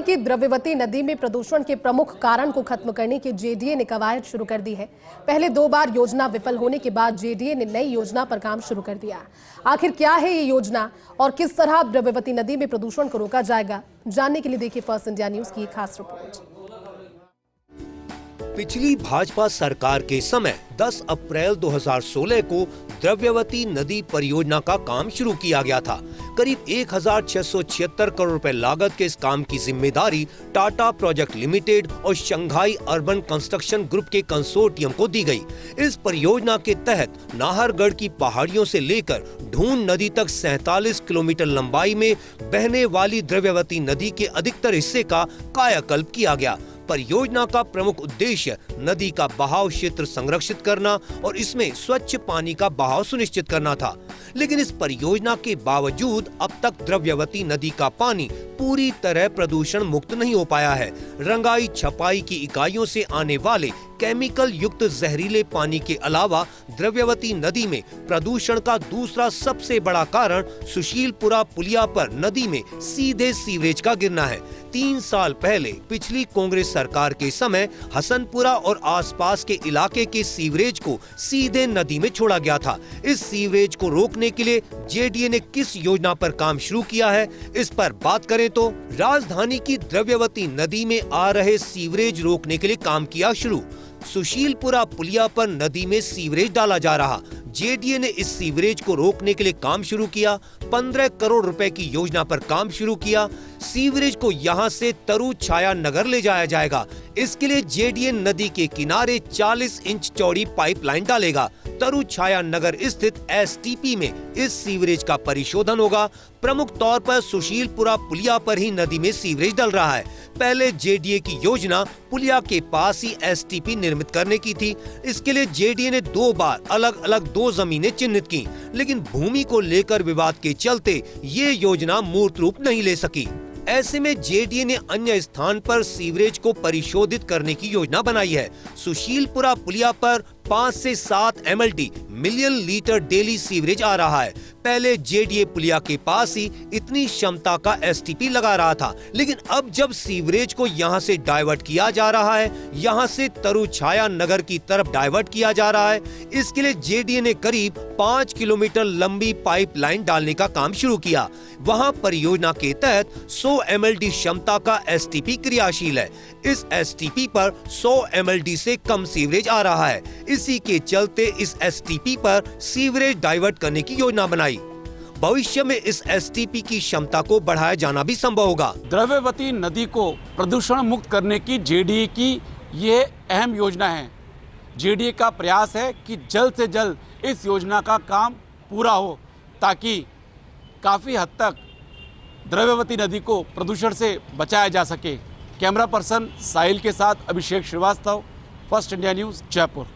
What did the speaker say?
है कि द्रव्यवती नदी में प्रदूषण के प्रमुख कारण को खत्म करने की जेडीए ने कवायद शुरू कर दी है। पहले 2 बार योजना विफल होने के बाद जेडीए ने नई योजना पर काम शुरू कर दिया। आखिर क्या है ये योजना और किस तरह द्रव्यवती नदी में प्रदूषण को रोका जाएगा, जानने के लिए देखिए फर्स्ट इंडिया न्यूज की खास रिपोर्ट। पिछली भाजपा सरकार के समय 10 अप्रैल 2016 को द्रव्यवती नदी परियोजना का काम शुरू किया गया था। करीब 1676 करोड़ रुपए लागत के इस काम की जिम्मेदारी टाटा प्रोजेक्ट लिमिटेड और शंघाई अर्बन कंस्ट्रक्शन ग्रुप के कंसोर्टियम को दी गई। इस परियोजना के तहत नाहरगढ़ की पहाड़ियों से लेकर ढूंढ नदी तक 47 किलोमीटर लंबाई में बहने वाली द्रव्यवती नदी के अधिकतर हिस्से का कायाकल्प किया गया। परियोजना का प्रमुख उद्देश्य नदी का बहाव क्षेत्र संरक्षित करना और इसमें स्वच्छ पानी का बहाव सुनिश्चित करना था। लेकिन इस परियोजना के बावजूद अब तक द्रव्यवती नदी का पानी पूरी तरह प्रदूषण मुक्त नहीं हो पाया है। रंगाई छपाई की इकाइयों से आने वाले केमिकल युक्त जहरीले पानी के अलावा द्रव्यवती नदी में प्रदूषण का दूसरा सबसे बड़ा कारण सुशीलपुरा पुलिया पर नदी में सीधे सीवरेज का गिरना है। 3 साल पहले पिछली कांग्रेस सरकार के समय हसनपुरा और आसपास के इलाके के सीवरेज को सीधे नदी में छोड़ा गया था। इस सीवरेज को रोकने के लिए जेडीए ने किस योजना पर काम शुरू किया है, इस पर बात करें तो राजधानी की द्रव्यवती नदी में आ रहे सीवरेज रोकने के लिए काम किया शुरू। सुशीलपुरा पुलिया पर नदी में सीवरेज डाला जा रहा। जेडीए ने इस सीवरेज को रोकने के लिए काम शुरू किया। 15 करोड़ रुपए की योजना पर काम शुरू किया। सीवरेज को यहां से तरु छाया नगर ले जाया जाएगा। इसके लिए जेडीए नदी के किनारे 40 इंच चौड़ी पाइपलाइन डालेगा। तरु छाया नगर स्थित एसटीपी में इस सीवरेज का परिशोधन होगा। प्रमुख तौर पर सुशीलपुरा पुलिया पर ही नदी में सीवरेज डल रहा है। पहले जेडीए की योजना पुलिया के पास ही एसटीपी निर्मित करने की थी। इसके लिए जेडीए ने 2 बार अलग अलग 2 जमीनें चिन्हित की, लेकिन भूमि को लेकर विवाद के चलते ये योजना मूर्त रूप नहीं ले सकी। ऐसे में जेडीए ने अन्य स्थान पर सीवरेज को परिशोधित करने की योजना बनाई है। सुशीलपुरा पुलिया पर 5 से 7 MLD million litre daily sewerage आ रहा है। पहले जेडीए पुलिया के पास ही इतनी क्षमता का एसटीपी लगा रहा था, लेकिन अब जब सीवरेज को यहां से डाइवर्ट किया जा रहा है, यहां से तरु छाया नगर की तरफ डाइवर्ट किया जा रहा है, इसके लिए जेडीए ने करीब 5 किलोमीटर लंबी पाइपलाइन डालने का काम शुरू किया। वहां परियोजना के तहत 100 MLD क्षमता का एसटीपी क्रियाशील है। इस एसटीपी पर 100 MLD से कम सीवरेज आ रहा है। इसी के चलते इस एसटीपी पर सीवरेज डाइवर्ट करने की योजना बनाई। भविष्य में इस एसटीपी की क्षमता को बढ़ाया जाना भी संभव होगा। द्रव्यवती नदी को प्रदूषण मुक्त करने की जेडीए की ये अहम योजना है। जेडीए का प्रयास है कि जल्द से जल्द इस योजना का काम पूरा हो, ताकि काफ़ी हद तक द्रव्यवती नदी को प्रदूषण से बचाया जा सके। कैमरा पर्सन साहिल के साथ Abhishek Srivastava, first India news, Jaipur.